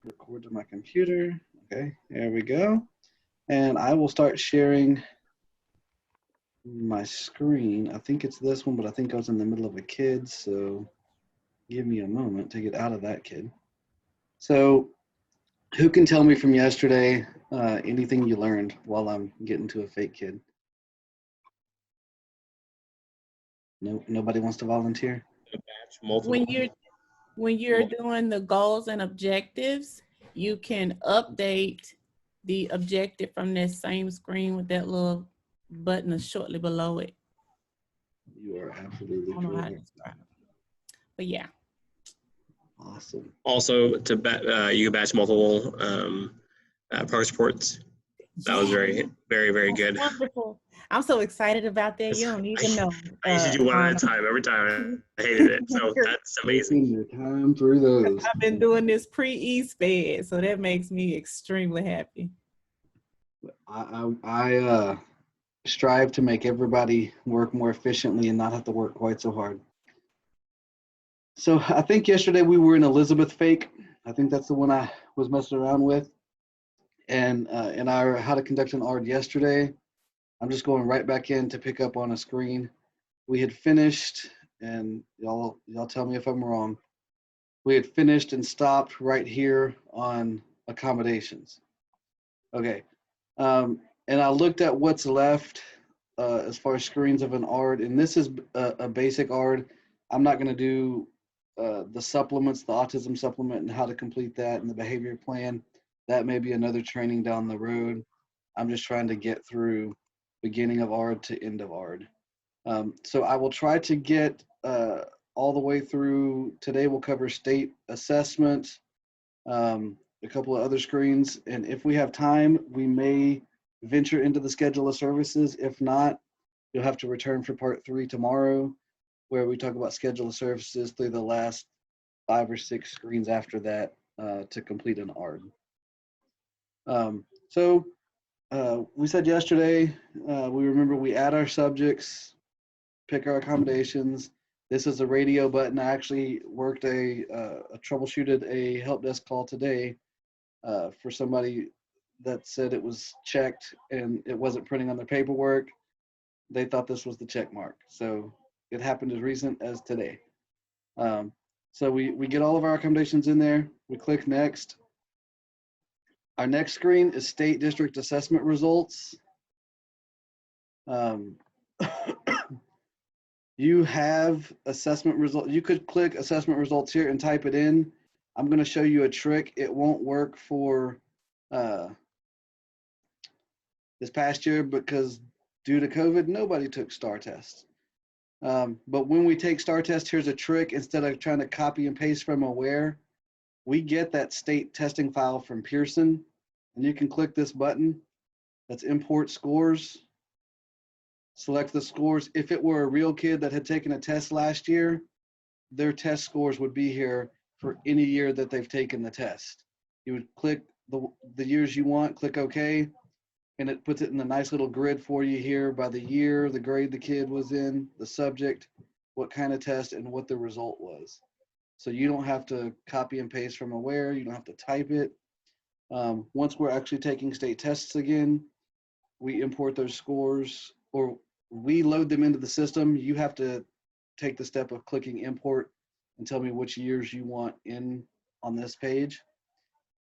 Record to my computer. Okay, there we go. And I will start sharing my screen. I think it's this one, but I think I was in the middle of a kid, so give me a moment to get out of that kid. So who can tell me from yesterday anything you learned while I'm getting to a fake kid? No, nobody wants to volunteer? Batch multiple. When you're doing the goals and objectives, you can update the objective from that same screen with that little button shortly below it. You are absolutely I don't know how to correct. describe it. But yeah. Awesome. Also, you can batch multiple progress reports. That was very, very good. Wonderful. I'm so excited about that. You don't even know. I used to do one at a time every time. I hated it. So that's amazing. Taking your time through those. I've been doing this pre-eSPED, so that makes me extremely happy. I strive to make everybody work more efficiently and not have to work quite so hard. So I think yesterday we were in Elizabeth fake. I think that's the one I was messing around with. And in our how to conduct an ARD yesterday, I'm just going right back in to pick up on a screen. We had finished, and y'all tell me if I'm wrong. We had finished and stopped right here on accommodations. Okay. And I looked at what's left as far as screens of an ARD, and this is a basic ARD. I'm not going to do the supplements, the autism supplement, and how to complete that, and the behavior plan. That may be another training down the road. I'm just trying to get through beginning of ARD to end of ARD. So I will try to get all the way through. Today we'll cover state assessment, a couple of other screens, and if we have time, we may venture into the schedule of services. If not, you'll have to return for part 3 tomorrow, where we talk about schedule of services through the last 5 or 6 screens after that to complete an ARD. We said yesterday, we remember we add our subjects, pick our accommodations. This is a radio button. I actually worked troubleshooted a help desk call today for somebody that said it was checked and it wasn't printing on their paperwork. They thought this was the check mark. So it happened as recent as today. So we get all of our accommodations in there. We click next. Our next screen is state district assessment results. You have assessment results. You could click assessment results here and type it in. I'm going to show you a trick. It won't work for this past year because due to COVID, nobody took STAR tests. But when we take STAR test, here's a trick. Instead of trying to copy and paste from Aware, we get that state testing file from Pearson, and you can click this button. That's import scores. Select the scores. If it were a real kid that had taken a test last year, their test scores would be here for any year that they've taken the test. You would click the years you want, click OK, and it puts it in a nice little grid for you here by the year, the grade the kid was in, the subject, what kind of test, and what the result was. So you don't have to copy and paste from Aware. You don't have to type it. Once we're actually taking state tests again, we import those scores, or we load them into the system. You have to take the step of clicking import and tell me which years you want in on this page.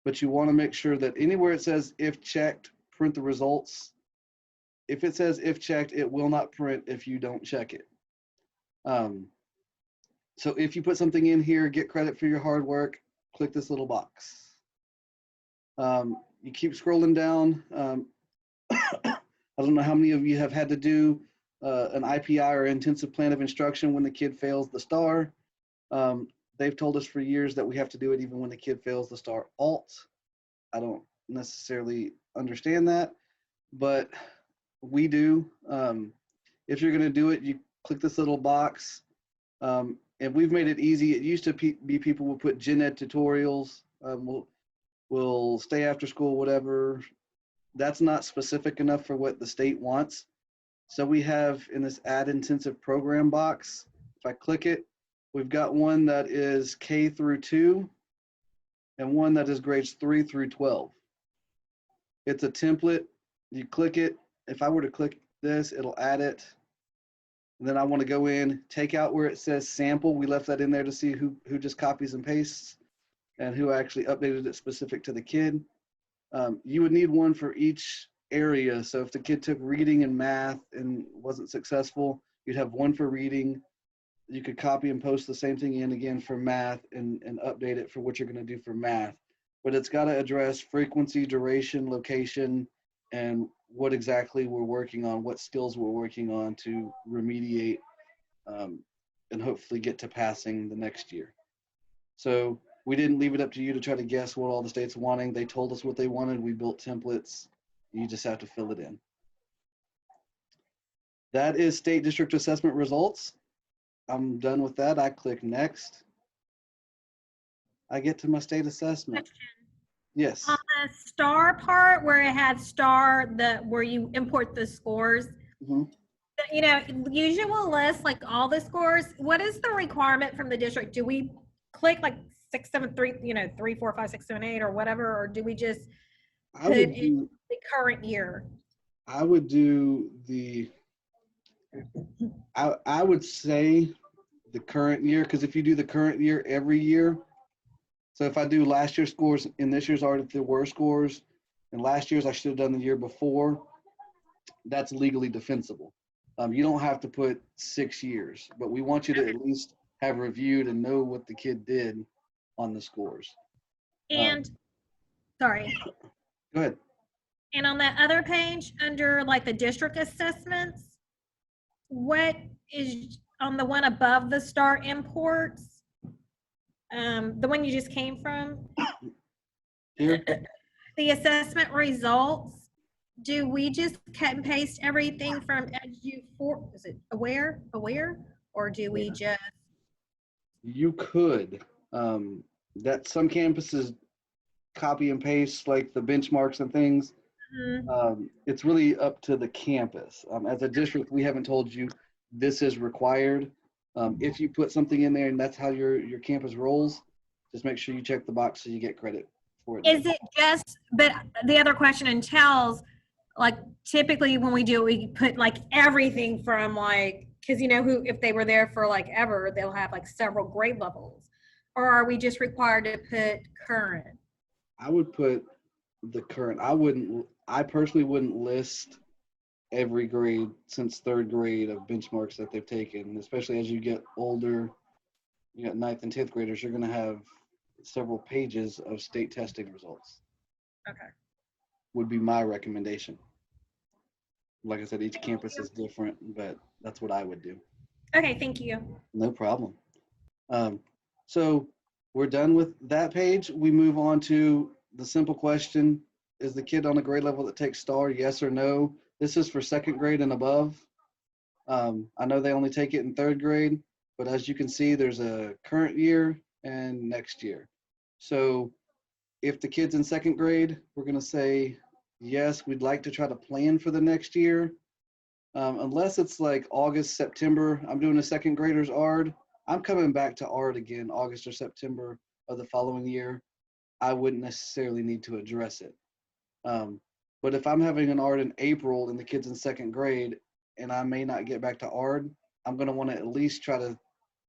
But you want to make sure that anywhere it says if checked, print the results. If it says if checked, it will not print if you don't check it. So if you put something in here, get credit for your hard work, click this little box. You keep scrolling down. I don't know how many of you have had to do an IPI or intensive plan of instruction when the kid fails the STAR. They've told us for years that we have to do it even when the kid fails the STAR alt. I don't necessarily understand that, but we do. If you're going to do it, you click this little box, and we've made it easy. It used to be people would put gen ed tutorials, we'll stay after school, whatever. That's not specific enough for what the state wants. So we have in this add intensive program box, if I click it, we've got one that is K through 2. and one that is grades 3 through 12. It's a template. You click it. If I were to click this, it'll add it. And then I want to go in, take out where it says sample. We left that in there to see who just copies and pastes and who actually updated it specific to the kid. You would need one for each area. So if the kid took reading and math and wasn't successful, you'd have one for reading. You could copy and post the same thing in again for math and update it for what you're going to do for math. But it's got to address frequency, duration, location, and what exactly we're working on, what skills we're working on to remediate and hopefully get to passing the next year. So we didn't leave it up to you to try to guess what all the states wanting. They told us what they wanted. We built templates. You just have to fill it in. That is state district assessment results. I'm done with that. I click next. I get to my state assessment. Yes. On the star part where it had star, where you import the scores, Mhm. you know, usually we'll list like all the scores. What is the requirement from the district? Do we click like 6, 7, 3, you know, 3, 4, 5, 6, 7, 8 or whatever, or do we just I put would in do, the current year? I would do the, I would say the current year, because if you do the current year every year, so if I do last year's scores in this year's art, if there were scores, and last year's I should have done the year before, that's legally defensible. You don't have to put 6 years, but we want you to at least have reviewed and know what the kid did on the scores. And sorry. Go ahead. And on that other page under like the district assessments, what is on the one above the star imports? The one you just came from? Here? The assessment results, do we just cut and paste everything from Edu4, is it aware, or do we just? You could. That some campuses copy and paste like the benchmarks and things. It's really up to the campus. As a district, we haven't told you this is required. If you put something in there and that's how your campus rolls, just make sure you check the box so you get credit for it. Is it just, but the other question entails, like typically when we do it, we put like everything from like, because you know who, if they were there for like ever, they'll have like several grade levels. Or are we just required to put current? I would put the current. I personally wouldn't list every grade since 3rd grade of benchmarks that they've taken, especially as you get older. You got 9th and 10th graders, you're going to have several pages of state testing results. Okay. Would be my recommendation. Like I said, each campus is different, but that's what I would do. Okay, thank you. No problem. So we're done with that page. We move on to the simple question. Is the kid on a grade level that takes STAR, yes or no? This is for 2nd grade and above. I know they only take it in 3rd grade, but as you can see, there's a current year and next year. So if the kid's in 2nd grade, we're going to say, yes, we'd like to try to plan for the next year. Unless it's like August, September, I'm doing a 2nd grader's ARD. I'm coming back to ARD again, August or September of the following year. I wouldn't necessarily need to address it. But if I'm having an ARD in April and the kid's in 2nd grade and I may not get back to ARD, I'm going to want to at least try to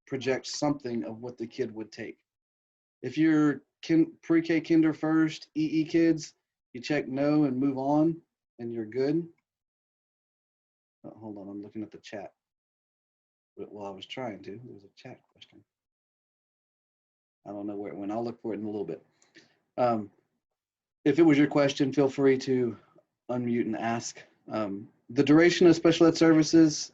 project something of what the kid would take. If you're pre-K kinder first, EE kids, you check no and move on and you're good. Oh, hold on, I'm looking at the chat. Well, I was trying to. There was a chat question. I don't know where it went. I'll look for it in a little bit. If it was your question, feel free to unmute and ask. The duration of special ed services,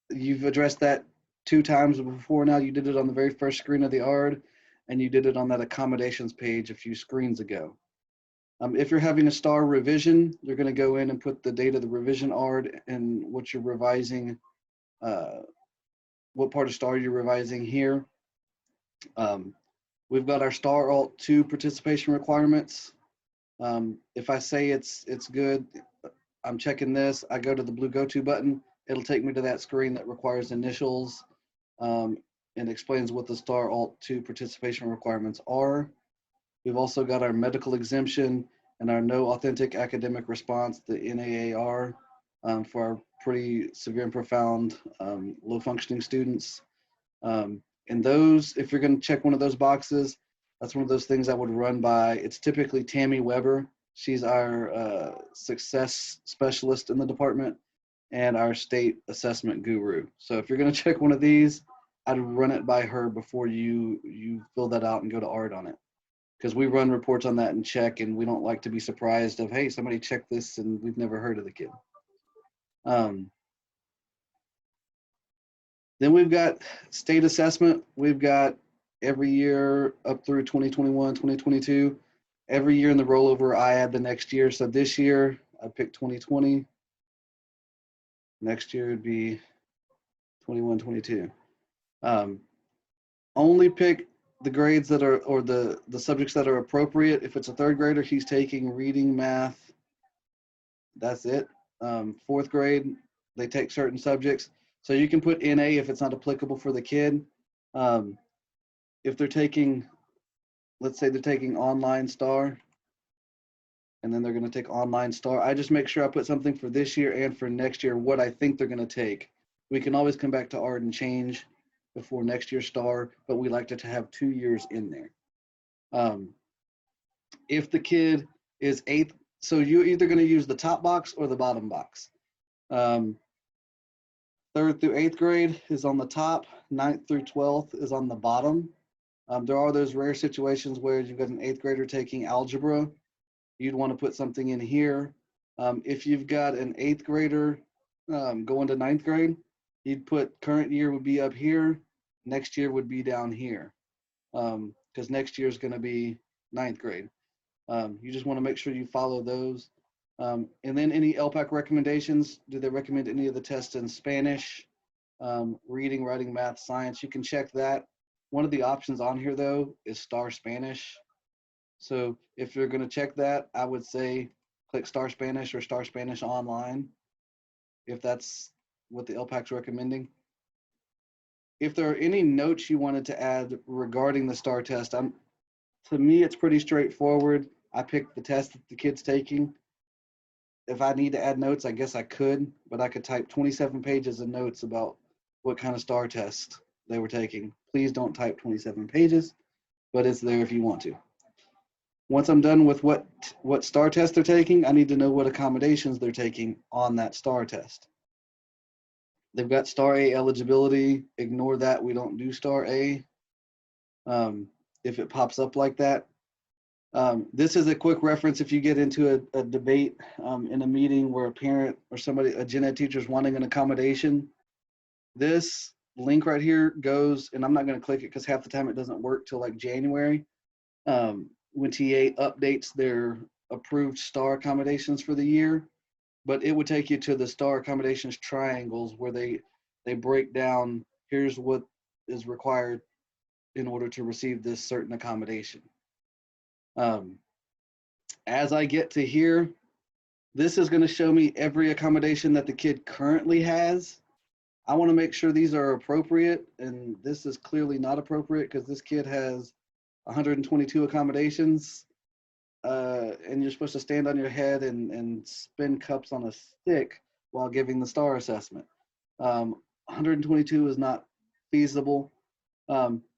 you've addressed that 2 times before now. You did it on the very first screen of the ARD, and you did it on that accommodations page a few screens ago. If you're having a STAR revision, you're going to go in and put the date of the revision ARD and what you're revising, what part of STAR you're revising here. We've got our STAR Alt 2 participation requirements. If I say it's good, I'm checking this, I go to the blue go to button, it'll take me to that screen that requires initials and explains what the STAR Alt 2 participation requirements are. We've also got our medical exemption and our no authentic academic response, the NAAR, for our pretty severe and profound low functioning students. And those, if you're going to check one of those boxes, that's one of those things I would run by. It's typically Tammy Weber. She's our success specialist in the department and our state assessment guru. So if you're going to check one of these, I'd run it by her before you fill that out and go to ARD on it. Because we run reports on that and check, and we don't like to be surprised of, hey, somebody checked this and we've never heard of the kid. Then we've got state assessment. We've got every year up through 2021, 2022. Every year in the rollover, I add the next year. So this year, I picked 2020. Next year would be 21, 22. Only pick the grades that are, or the subjects that are appropriate. If it's a third grader, he's taking reading, math. That's it. Fourth grade, they take certain subjects. So you can put NA if it's not applicable for the kid. If they're taking, let's say they're taking online STAR, and then they're going to take online STAR, I just make sure I put something for this year and for next year, what I think they're going to take. We can always come back to ARD and change before next year's STAR, but we like to have 2 years in there. If the kid is 8th, so you're either going to use the top box or the bottom box. 3rd through 8th grade is on the top, 9th through 12th is on the bottom. There are those rare situations where you've got an 8th grader taking algebra. You'd want to put something in here. If you've got an 8th grader going to 9th grade, you'd put current year would be up here, next year would be down here, because next year is going to be 9th grade. You just want to make sure you follow those. And then any LPAC recommendations, do they recommend any of the tests in Spanish, reading, writing, math, science? You can check that. One of the options on here though is STAR Spanish. So if you're going to check that, I would say click STAR Spanish or STAR Spanish online, if that's what the LPAC's recommending. If there are any notes you wanted to add regarding the STAR test, to me, it's pretty straightforward. I picked the test that the kid's taking. If I need to add notes, I guess I could, but I could type 27 pages of notes about what kind of STAR test they were taking. Please don't type 27 pages, but it's there if you want to. Once I'm done with what STAR test they're taking, I need to know what accommodations they're taking on that STAR test. They've got STAR A eligibility. Ignore that. We don't do STAR A. If it pops up like that. This is a quick reference if you get into a debate in a meeting where a parent or somebody, a gen ed teacher is wanting an accommodation. This link right here goes, and I'm not going to click it because half the time it doesn't work till like January, when TA updates their approved STAR accommodations for the year. But it would take you to the STAR accommodations triangles where they break down, here's what is required in order to receive this certain accommodation. As I get to here, this is going to show me every accommodation that the kid currently has. I want to make sure these are appropriate, and this is clearly not appropriate because this kid has 122 accommodations, and you're supposed to stand on your head and spin cups on a stick while giving the STAR assessment. 122 is not feasible.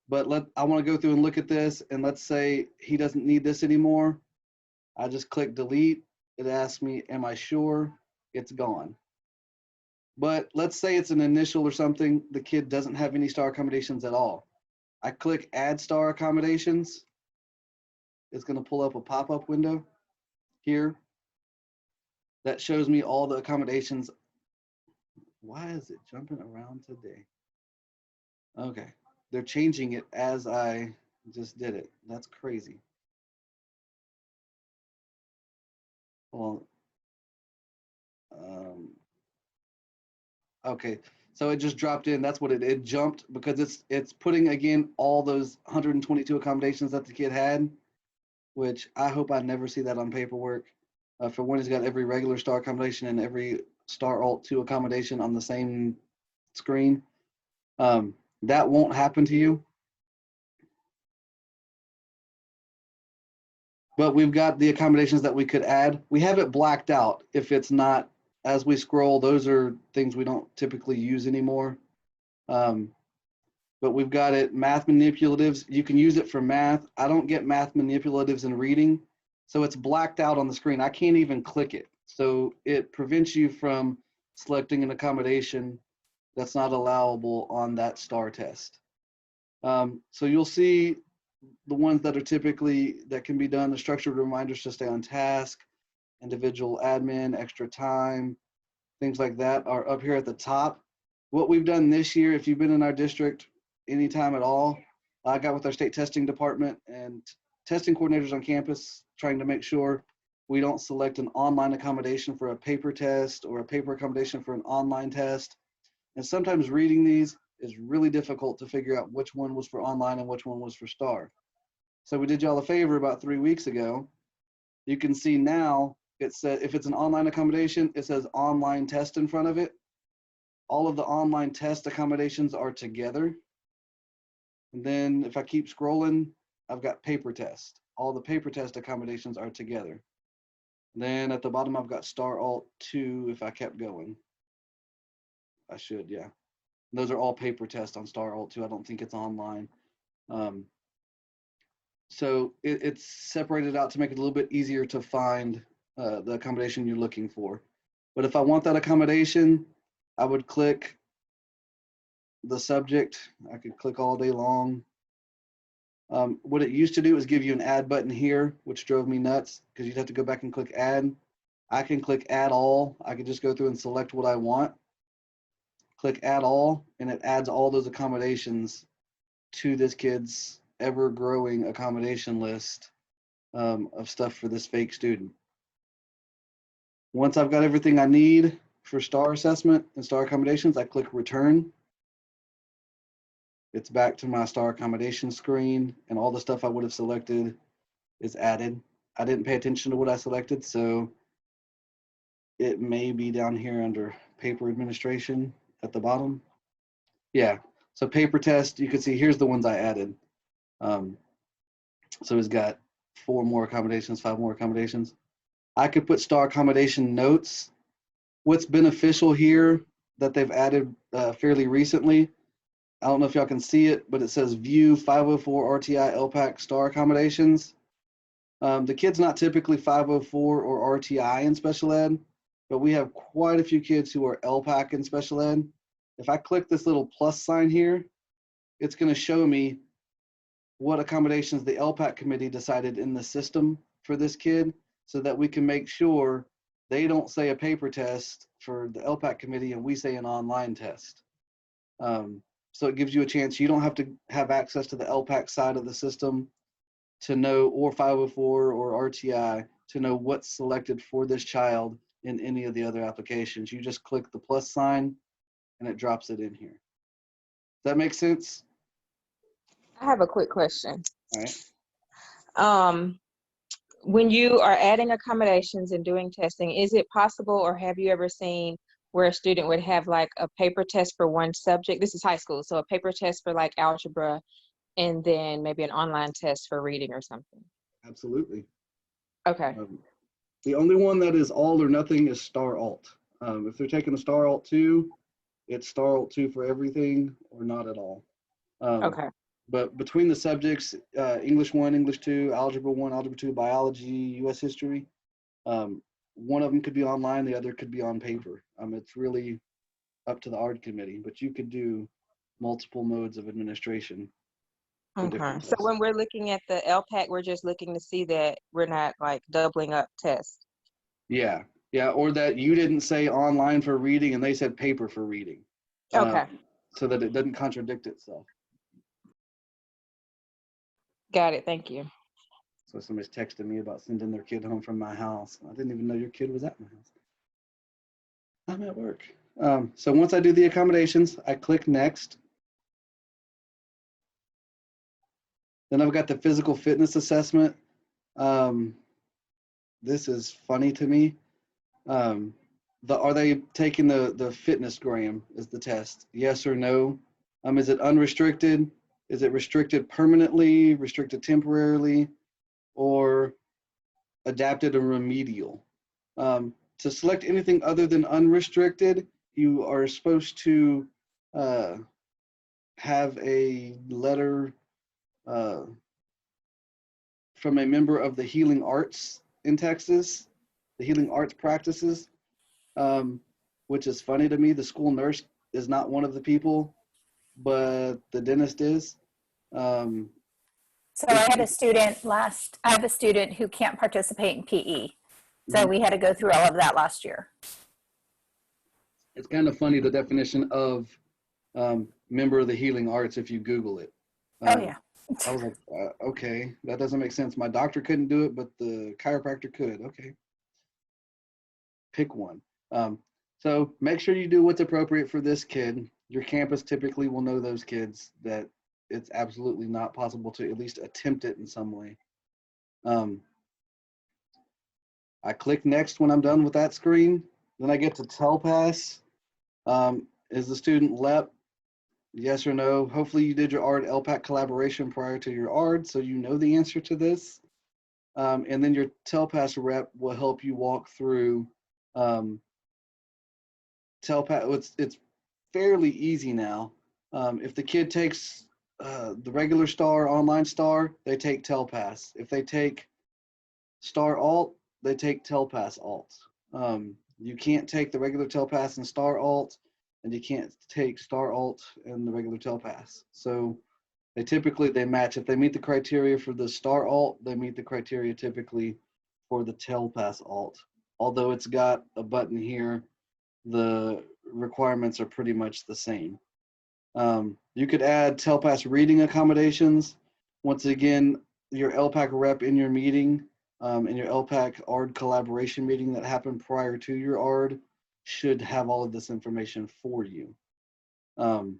But I want to go through and look at this, and let's say he doesn't need this anymore. I just click delete. It asks me, am I sure? It's gone. But let's say it's an initial or something. The kid doesn't have any STAR accommodations at all. I click add STAR accommodations. It's going to pull up a pop-up window here that shows me all the accommodations. Why is it jumping around today? Okay. They're changing it as I just did it. That's crazy. Well, okay, so it just dropped in. That's what it jumped because it's putting again all those 122 accommodations that the kid had, which I hope I never see that on paperwork. For one, he's got every regular STAR accommodation and every STAR Alt 2 accommodation on the same screen. That won't happen to you. but we've got the accommodations that we could add. We have it blacked out. If it's not, as we scroll, those are things we don't typically use anymore. But we've got it math manipulatives. You can use it for math. I don't get math manipulatives in reading, so it's blacked out on the screen. I can't even click it. So it prevents you from selecting an accommodation that's not allowable on that STAR test. So you'll see the ones that are typically, that can be done, the structured reminders to stay on task, individual admin, extra time, things like that are up here at the top. What we've done this year, if you've been in our district anytime at all, I got with our state testing department and testing coordinators on campus, trying to make sure we don't select an online accommodation for a paper test or a paper accommodation for an online test. And sometimes reading these is really difficult to figure out which one was for online and which one was for STAR. So we did y'all a favor about 3 weeks ago. You can see now it says, if it's an online accommodation, it says online test in front of it. All of the online test accommodations are together. And then if I keep scrolling, I've got paper test. All the paper test accommodations are together. Then at the bottom, I've got STAR Alt 2 if I kept going. I should, yeah. And those are all paper tests on STAR Alt 2. I don't think it's online. So it's separated out to make it a little bit easier to find the accommodation you're looking for. But if I want that accommodation, I would click the subject. I could click all day long. What it used to do is give you an add button here, which drove me nuts because you'd have to go back and click add. I can click add all. I can just go through and select what I want. Click add all, and it adds all those accommodations to this kid's ever growing accommodation list of stuff for this fake student. Once I've got everything I need for STAR assessment and STAR accommodations, I click return. It's back to my STAR accommodation screen, and all the stuff I would have selected is added. I didn't pay attention to what I selected, so it may be down here under paper administration at the bottom. Yeah, so paper test, you can see here's the ones I added. So it's got 4 more accommodations, 5 more accommodations. I could put STAR accommodation notes. What's beneficial here that they've added fairly recently, I don't know if y'all can see it, but it says view 504 RTI LPAC STAR accommodations. The kid's not typically 504 or RTI in special ed, but we have quite a few kids who are LPAC in special ed. If I click this little plus sign here, it's going to show me what accommodations the LPAC committee decided in the system for this kid, so that we can make sure they don't say a paper test for the LPAC committee and we say an online test. So it gives you a chance. You don't have to have access to the LPAC side of the system to know, or 504 or RTI, to know what's selected for this child in any of the other applications. You just click the plus sign and it drops it in here. Does that make sense? I have a quick question. All right. When you are adding accommodations and doing testing, is it possible, or have you ever seen where a student would have like a paper test for one subject? This is high school, so a paper test for like algebra and then maybe an online test for reading or something. Absolutely. Okay. The only one that is all or nothing is STAR Alt. If they're taking a STAR Alt 2, it's STAR Alt 2 for everything or not at all. Okay. But between the subjects, English 1, English 2, Algebra 1, Algebra 2, Biology, US History, one of them could be online, the other could be on paper. It's really up to the ARD committee, but you could do multiple modes of administration. Okay. So when we're looking at the LPAC, we're just looking to see that we're not like doubling up tests. Yeah, yeah, or that you didn't say online for reading and they said paper for reading. Okay. So that it doesn't contradict itself. Got it. Thank you. So somebody's texting me about sending their kid home from my house. I didn't even know your kid was at my house. I'm at work. So once I do the accommodations, I click next. Then I've got the physical fitness assessment. This is funny to me. Are they taking the fitness gram is the test? Yes or no? Is it unrestricted? Is it restricted permanently, restricted temporarily? Or adapted and remedial. To select anything other than unrestricted, you are supposed to have a letter from a member of the healing arts in Texas, the healing arts practices, which is funny to me. The school nurse is not one of the people, but the dentist is. So I have a student who can't participate in PE. So we had to go through all of that last year. It's kind of funny, the definition of member of the healing arts if you Google it. Oh yeah. I was like, okay, that doesn't make sense. My doctor couldn't do it, but the chiropractor could. Okay. Pick one. So make sure you do what's appropriate for this kid. Your campus typically will know those kids that it's absolutely not possible to at least attempt it in some way. I click next when I'm done with that screen. Then I get to TELPAS. Is the student LEP? Yes or no? Hopefully you did your ARD LPAC collaboration prior to your ARD, so you know the answer to this. And then your TELPAS rep will help you walk through TELPAS. It's fairly easy now. If the kid takes the regular STAR, online STAR, they take TELPAS. If they take STAR Alt, they take TELPAS Alt. You can't take the regular TELPAS and STAR Alt, and you can't take STAR Alt and the regular TELPAS. So they match. If they meet the criteria for the STAR Alt, they meet the criteria typically for the TELPAS Alt. Although it's got a button here, the requirements are pretty much the same. You could add TELPAS reading accommodations. Once again, your LPAC rep in your meeting, in your LPAC ARD collaboration meeting that happened prior to your ARD should have all of this information for you. So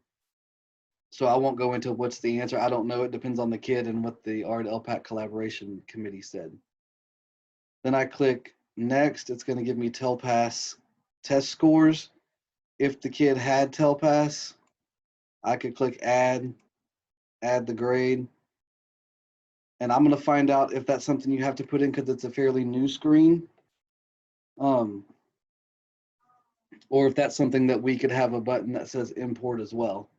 I won't go into what's the answer. I don't know. It depends on the kid and what the ARD LPAC collaboration committee said. Then I click next. It's going to give me TELPAS test scores. If the kid had TELPAS, I could click add the grade. And I'm going to find out if that's something you have to put in because it's a fairly new screen. Or if that's something that we could have a button that says import as well,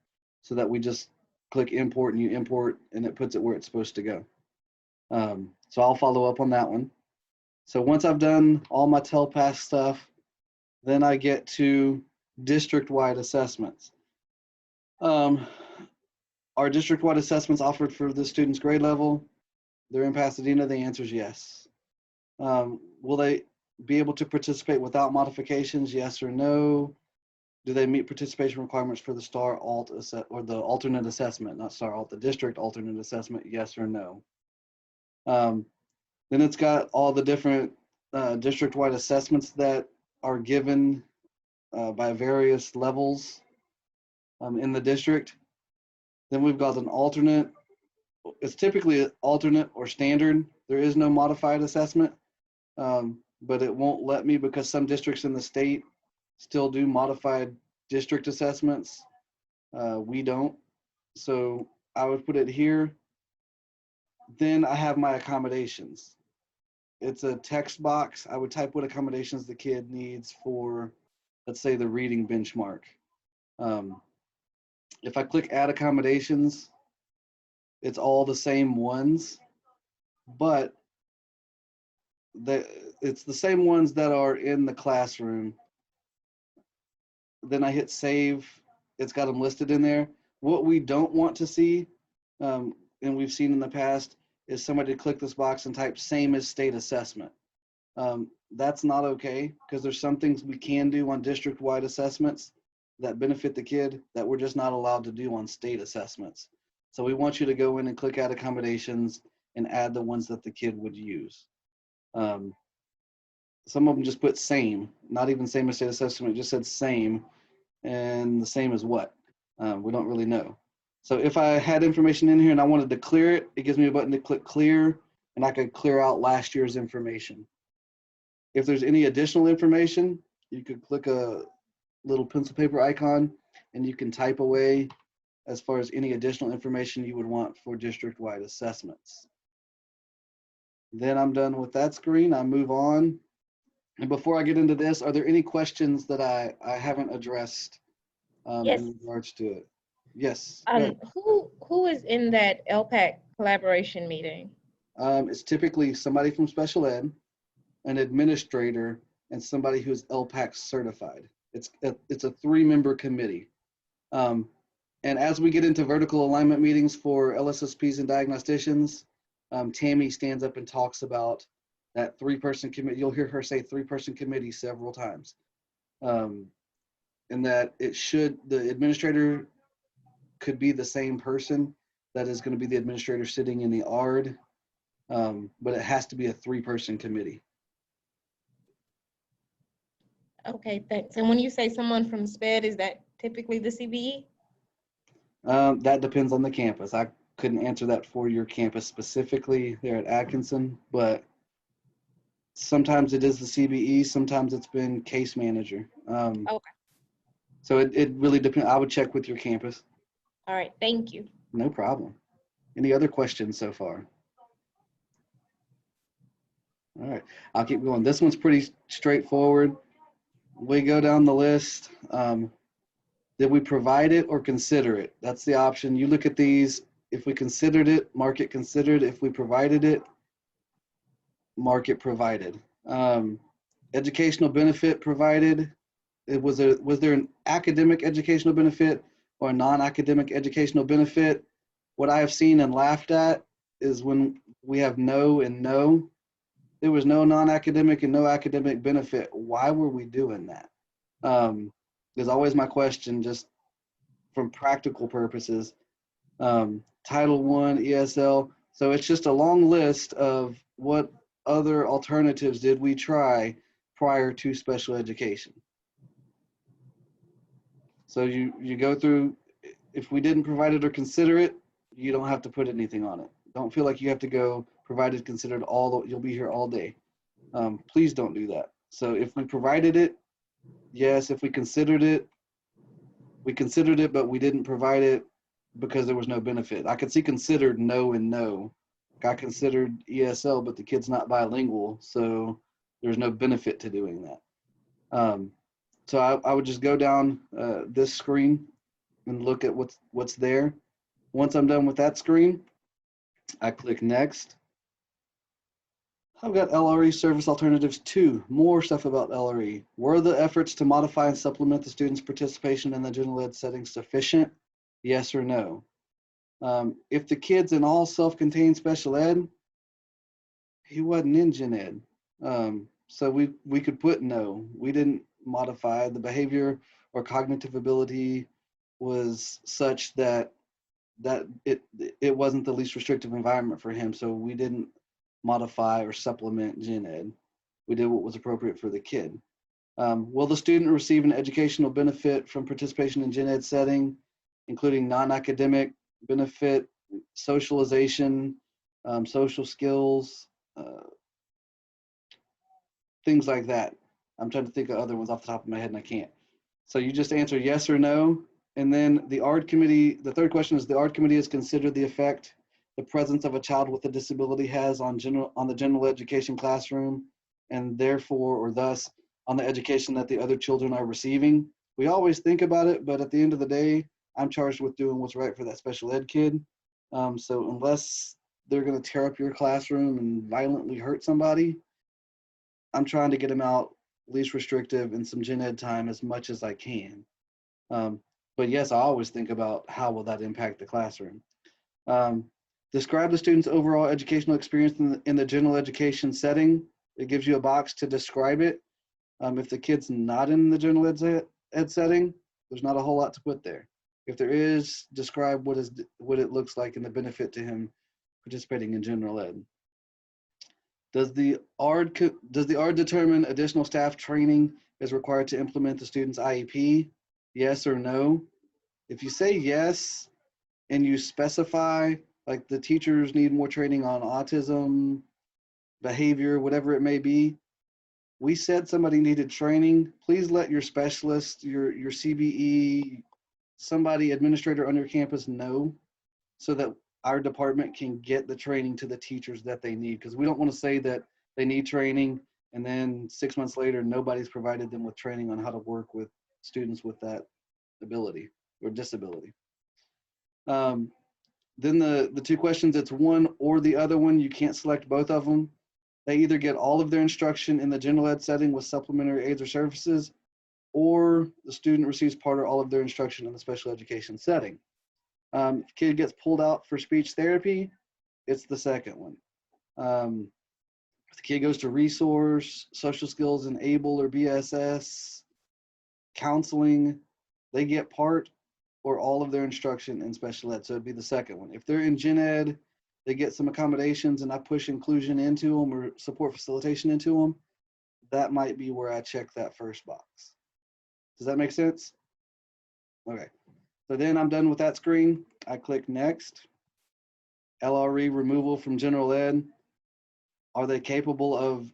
so that we just click import and you import and it puts it where it's supposed to go. So I'll follow up on that one. So once I've done all my TELPAS stuff, then I get to district-wide assessments. Are district-wide assessments offered for the student's grade level? They're in Pasadena. The answer is yes. Will they be able to participate without modifications? Yes or no? Do they meet participation requirements for the STAR Alt or the alternate assessment, not STAR Alt, the district alternate assessment? Yes or no? Then it's got all the different district-wide assessments that are given by various levels in the district. Then we've got an alternate. It's typically an alternate or standard. There is no modified assessment, but it won't let me because some districts in the state still do modified district assessments. We don't. So I would put it here. Then I have my accommodations. It's a text box. I would type what accommodations the kid needs for, let's say, the reading benchmark. If I click add accommodations, it's all the same ones, but it's the same ones that are in the classroom. Then I hit save. It's got them listed in there. What we don't want to see, and we've seen in the past, is somebody click this box and type same as state assessment. That's not okay because there's some things we can do on district-wide assessments that benefit the kid that we're just not allowed to do on state assessments. So we want you to go in and click add accommodations and add the ones that the kid would use. Some of them just put same, not even same as state assessment, it just said same, and the same as what? We don't really know. So if I had information in here and I wanted to clear it, it gives me a button to click clear, and I could clear out last year's information. If there's any additional information, you could click a little pencil paper icon and you can type away as far as any additional information you would want for district-wide assessments. Then I'm done with that screen. I move on. And before I get into this, are there any questions that I haven't addressed Yes. in regards to it? Yes. go ahead. Who is in that LPAC collaboration meeting? It's typically somebody from special ed, an administrator, and somebody who's LPAC certified. It's a 3-member committee. And as we get into vertical alignment meetings for LSSPs and diagnosticians, Tammy stands up and talks about that 3-person committee. You'll hear her say 3-person committee several times. And that the administrator could be the same person that is going to be the administrator sitting in the ARD, but it has to be a 3-person committee. Okay, thanks. And when you say someone from SPED, is that typically the CBE? That depends on the campus. I couldn't answer that for your campus specifically there at Atkinson, but sometimes it is the CBE, sometimes it's been case manager. Okay. So it really depends. I would check with your campus. All right, thank you. No problem. Any other questions so far? All right, I'll keep going. This one's pretty straightforward. We go down the list. Did we provide it or consider it? That's the option. You look at these. If we considered it, mark it considered. If we provided it, mark it provided. Educational benefit provided. Was there an academic educational benefit or a non-academic educational benefit? What I have seen and laughed at is when we have no and no. There was no non-academic and no academic benefit. Why were we doing that? Is always my question, just from practical purposes. Title I, ESL. So it's just a long list of what other alternatives did we try prior to special education. So you go through, if we didn't provide it or consider it, you don't have to put anything on it. Don't feel like you have to go provided, considered, you'll be here all day. Please don't do that. So if we provided it, yes. If we considered it, but we didn't provide it because there was no benefit. I could see considered no and no. I considered ESL, but the kid's not bilingual, so there's no benefit to doing that. So I would just go down this screen and look at what's there. Once I'm done with that screen, I click next. I've got LRE Service Alternatives 2, more stuff about LRE. Were the efforts to modify and supplement the students' participation in the general ed setting sufficient? Yes or no? If the kid's in all self-contained special ed, he wasn't in gen ed. So we could put no. We didn't modify. The behavior or cognitive ability was such that it wasn't the least restrictive environment for him, so we didn't modify or supplement gen ed. We did what was appropriate for the kid. Will the student receive an educational benefit from participation in gen ed setting, including non-academic benefit, socialization, social skills, things like that? I'm trying to think of other ones off the top of my head and I can't. So you just answer yes or no. And then the ARD committee, the third question is, the ARD committee has considered the effect the presence of a child with a disability has on the general education classroom, and therefore, or thus, on the education that the other children are receiving. We always think about it, but at the end of the day, I'm charged with doing what's right for that special ed kid. So unless they're gonna tear up your classroom and violently hurt somebody, I'm trying to get them out least restrictive and some gen ed time as much as I can. But yes, I always think about how will that impact the classroom. Describe the student's overall educational experience in the general education setting. It gives you a box to describe it. If the kid's not in the general ed setting, there's not a whole lot to put there. If there is, describe what it looks like and the benefit to him participating in general ed. Does the ARD determine additional staff training is required to implement the student's IEP? Yes or no? If you say yes and you specify, like, the teachers need more training on autism, behavior, whatever it may be, we said somebody needed training, please let your specialist, your CBE, somebody, administrator on your campus know, so that our department can get the training to the teachers that they need, because we don't want to say that they need training and then 6 months later nobody's provided them with training on how to work with students with that ability or disability. Then the two questions, it's one or the other one. You can't select both of them. They either get all of their instruction in the general ed setting with supplementary aids or services, or the student receives part or all of their instruction in the special education setting. If the kid gets pulled out for speech therapy, it's the second one. If the kid goes to resource, social skills and ABLE or BSS, counseling, they get part or all of their instruction in special ed. So it'd be the second one. If they're in gen ed, they get some accommodations and I push inclusion into them or support facilitation into them, that might be where I check that first box. Does that make sense? Okay. So then I'm done with that screen. I click next. LRE removal from general ed. Are they capable of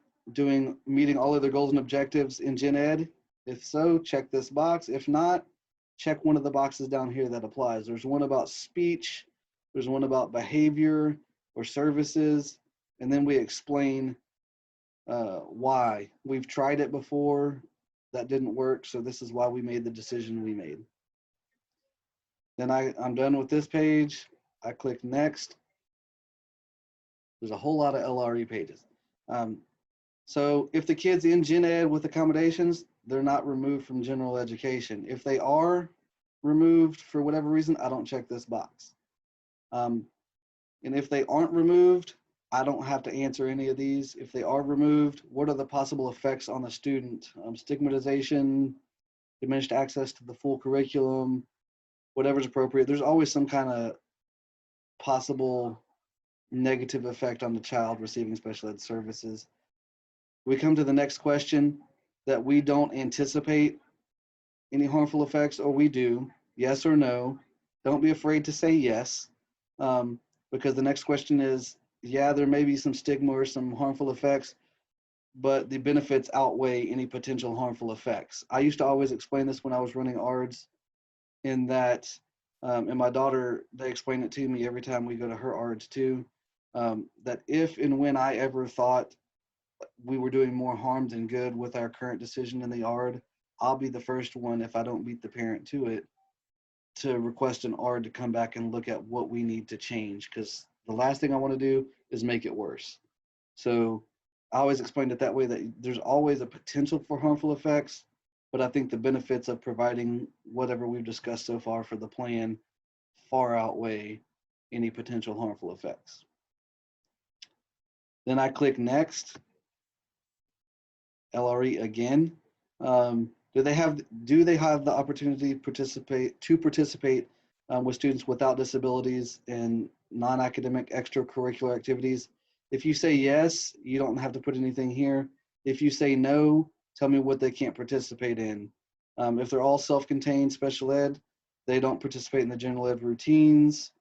meeting all of their goals and objectives in gen ed? If so, check this box. If not, check one of the boxes down here that applies. There's one about speech, there's one about behavior or services, and then we explain why. We've tried it before, that didn't work, so this is why we made the decision we made. Then I'm done with this page. I click next. There's a whole lot of LRE pages. So if the kid's in gen ed with accommodations, they're not removed from general education. If they are removed for whatever reason, I don't check this box. And if they aren't removed, I don't have to answer any of these. If they are removed, what are the possible effects on the student? Stigmatization, diminished access to the full curriculum, whatever's appropriate. There's always some kind of possible negative effect on the child receiving special ed services. We come to the next question that we don't anticipate any harmful effects, or we do, yes or no. Don't be afraid to say yes, because the next question is, yeah, there may be some stigma or some harmful effects, but the benefits outweigh any potential harmful effects. I used to always explain this when I was running ARDs, in that, and my daughter, they explain it to me every time we go to her ARDs too, that if and when I ever thought we were doing more harm than good with our current decision in the ARD, I'll be the first one, if I don't beat the parent to it, to request an ARD to come back and look at what we need to change, because the last thing I want to do is make it worse. So I always explained it that way, that there's always a potential for harmful effects, but I think the benefits of providing whatever we've discussed so far for the plan far outweigh any potential harmful effects. Then I click next. LRE again. Do they have the opportunity to participate with students without disabilities in non-academic extracurricular activities? If you say yes, you don't have to put anything here. If you say no, tell me what they can't participate in. If they're all self-contained special ed, they don't participate in the general ed routines.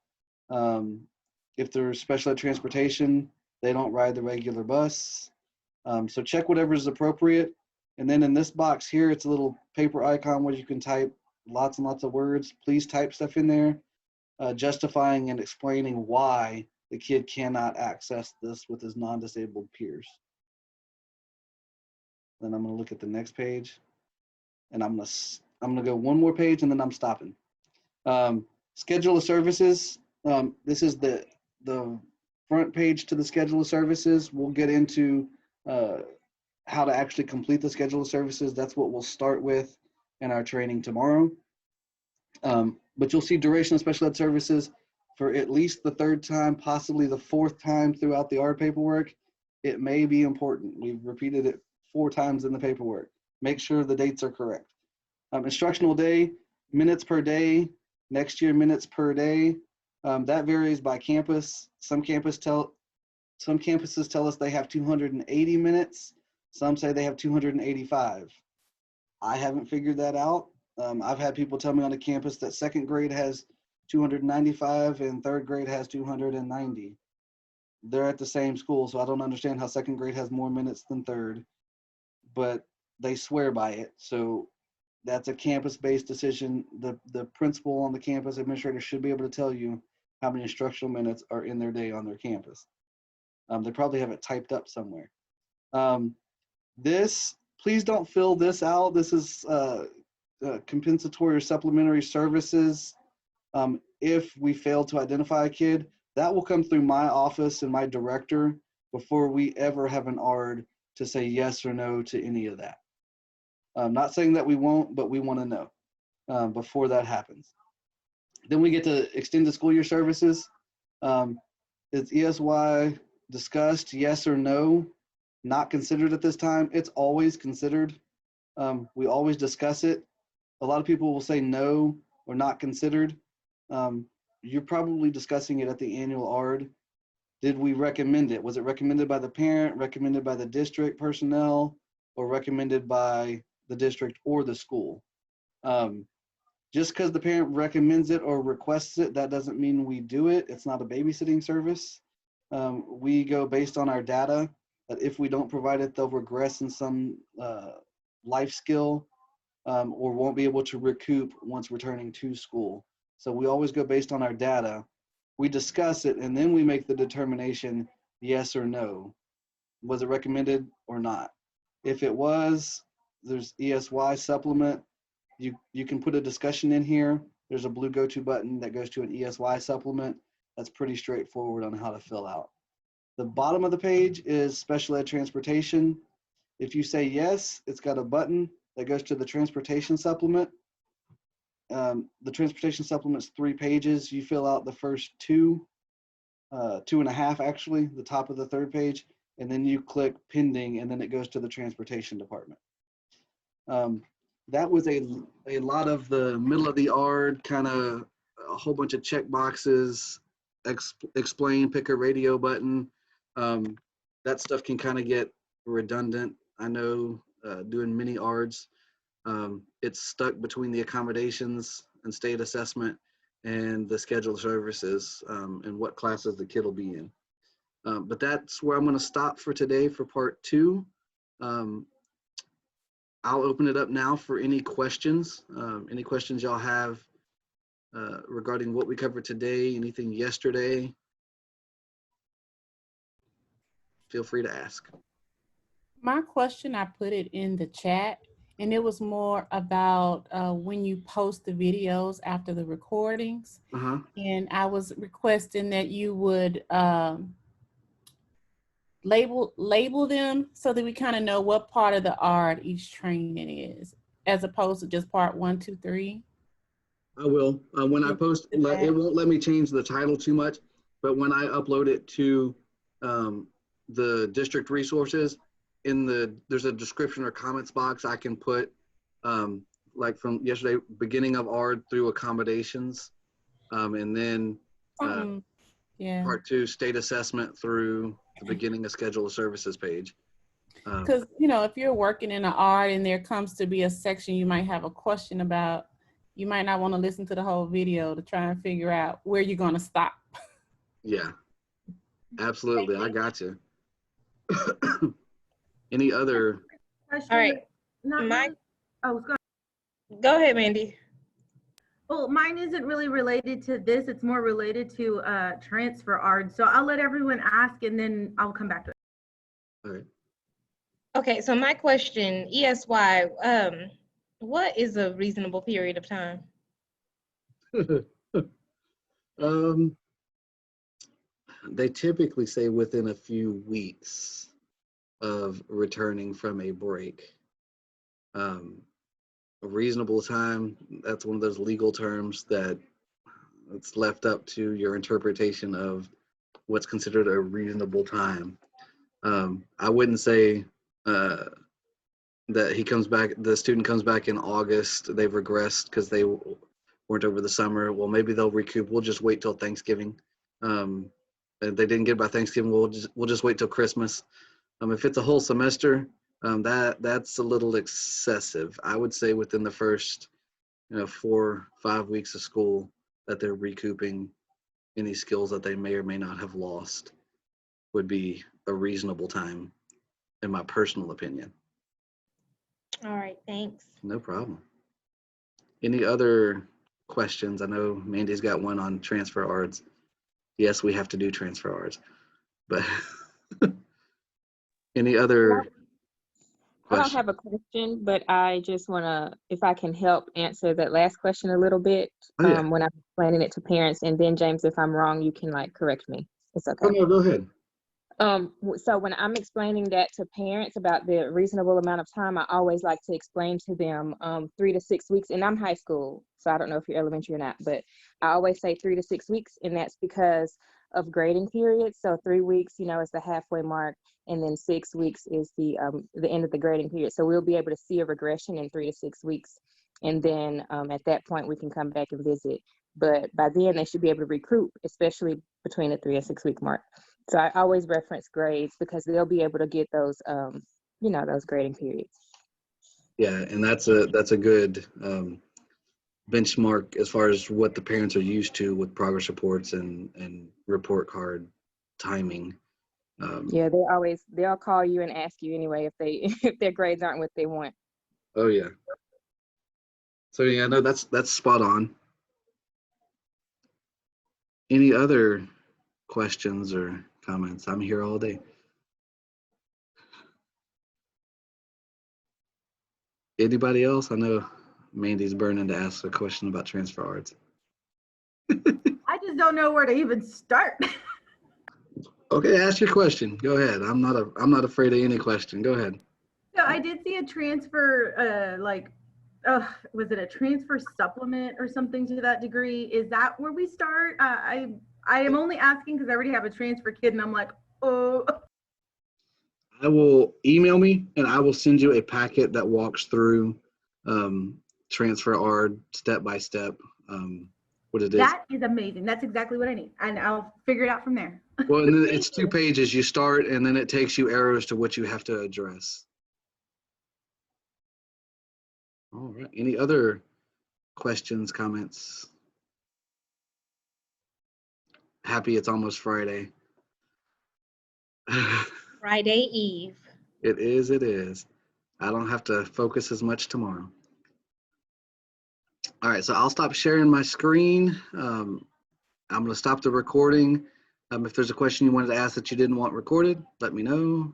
If they're special ed transportation, they don't ride the regular bus. So check whatever is appropriate. And then in this box here, it's a little paper icon where you can type lots and lots of words. Please type stuff in there, justifying and explaining why the kid cannot access this with his non-disabled peers. Then I'm gonna look at the next page, and I'm gonna go one more page and then I'm stopping. Schedule of services. This is the front page to the schedule of services. We'll get into how to actually complete the schedule of services. That's what we'll start with in our training tomorrow. But you'll see duration of special ed services for at least the third time, possibly the fourth time throughout the ARD paperwork. It may be important. We've repeated it 4 times in the paperwork. Make sure the dates are correct. Instructional day, minutes per day, next year minutes per day. That varies by campus. Some campuses tell us they have 280 minutes. Some say they have 285. I haven't figured that out. I've had people tell me on the campus that second grade has 295 and third grade has 290. They're at the same school, so I don't understand how second grade has more minutes than third, but they swear by it. So that's a campus-based decision. The principal on the campus administrator should be able to tell you how many instructional minutes are in their day on their campus. They probably have it typed up somewhere. Please don't fill this out. This is compensatory or supplementary services. If we fail to identify a kid, that will come through my office and my director before we ever have an ARD to say yes or no to any of that. I'm not saying that we won't, but we want to know before that happens. Then we get to extended school year services. Is ESY discussed, yes or no? Not considered at this time. It's always considered. We always discuss it. A lot of people will say no or not considered. You're probably discussing it at the annual ARD. Did we recommend it? Was it recommended by the parent, recommended by the district personnel, or recommended by the district or the school? Just because the parent recommends it or requests it, that doesn't mean we do it. It's not a babysitting service. We go based on our data that if we don't provide it, they'll regress in some life skill or won't be able to recoup once returning to school. So we always go based on our data. We discuss it and then we make the determination, yes or no. Was it recommended or not? If it was, there's ESY supplement. You can put a discussion in here. There's a blue go-to button that goes to an ESY supplement. That's pretty straightforward on how to fill out. The bottom of the page is special ed transportation. If you say yes, it's got a button that goes to the transportation supplement. The transportation supplement's 3 pages. You fill out the first 2.5 actually, the top of the 3rd page, and then you click pending, and then it goes to the transportation department. That was a lot of the middle of the ARD, kind of a whole bunch of check boxes, explain, pick a radio button. That stuff can kind of get redundant. I know doing mini ARDs, it's stuck between the accommodations and state assessment and the scheduled services and what classes the kid will be in. But that's where I'm going to stop for today for part 2. I'll open it up now for any questions. Any questions y'all have regarding what we covered today, anything yesterday, feel free to ask. My question, I put it in the chat, and it was more about when you post the videos after the recordings. And I was requesting that you would label them so that we kind of know what part of the ARD each training is, as opposed to just part 1, 2, 3. I will. When I post, it won't let me change the title too much, but when I upload it to the district resources, there's a description or comments box I can put, like from yesterday, beginning of ARD through accommodations, and then part 2, state assessment through the beginning of schedule of services page. Because, if you're working in an ARD and there comes to be a section you might have a question about, you might not want to listen to the whole video to try and figure out where you're going to stop. Yeah, absolutely. I got you. Any other? All right. Go ahead, Mandy. Well, mine isn't really related to this. It's more related to transfer ARD. So I'll let everyone ask and then I'll come back to it. All right. Okay, so my question, ESY, what is a reasonable period of time? They typically say within a few weeks of returning from a break. A reasonable time, that's one of those legal terms that it's left up to your interpretation of what's considered a reasonable time. I wouldn't say that the student comes back in August, they've regressed because they weren't over the summer. Well, maybe they'll recoup. We'll just wait till Thanksgiving. If they didn't get by Thanksgiving, we'll just wait till Christmas. If it's a whole semester, that's a little excessive. I would say within the first 4 or 5 weeks of school that they're recouping any skills that they may or may not have lost would be a reasonable time, in my personal opinion. All right, thanks. No problem. Any other questions? I know Mandy's got one on transfer ARDs. yes, we have to do transfer ARDs. But any other I don't questions? have a question, but I just want to, if I can help answer that last question a little bit, Oh, yeah. when I'm explaining it to parents. And then James, if I'm wrong, you can like correct me. It's okay. Oh, no, go ahead. So when I'm explaining that to parents about the reasonable amount of time, I always like to explain to them 3 to 6 weeks. And I'm high school, so I don't know if you're elementary or not, but I always say 3 to 6 weeks, and that's because of grading periods. So 3 weeks, you know, is the halfway mark, and then 6 weeks is the end of the grading period. So we'll be able to see a regression in 3 to 6 weeks, and then at that point we can come back and visit. But by then they should be able to recruit, especially between the 3 and 6 week mark. So I always reference grades because they'll be able to get those, you know, those grading periods. Yeah, and that's a good benchmark as far as what the parents are used to with progress reports and report card timing. Yeah, they'll call you and ask you anyway if if their grades aren't what they want. Oh yeah. So yeah, no, that's spot on. Any other questions or comments? I'm here all day. Anybody else? I know Mandy's burning to ask a question about transfer ARDs. I just don't know where to even start. Okay, ask your question. Go ahead. I'm not afraid of any question. Go ahead. So I did see a transfer, was it a transfer supplement or something to that degree? Is that where we start? I am only asking because I already have a transfer kid, and I'm like, oh. I will email me and I will send you a packet that walks through transfer ARD step by step. What it is. That is amazing. That's exactly what I need, and I'll figure it out from there. Well, and then it's 2 pages. You start, and then it takes you arrows to what you have to address. All right. Any other questions, comments? Happy it's almost Friday. Friday Eve. It is. It is. I don't have to focus as much tomorrow. All right. So I'll stop sharing my screen. I'm going to stop the recording. If there's a question you wanted to ask that you didn't want recorded, let me know.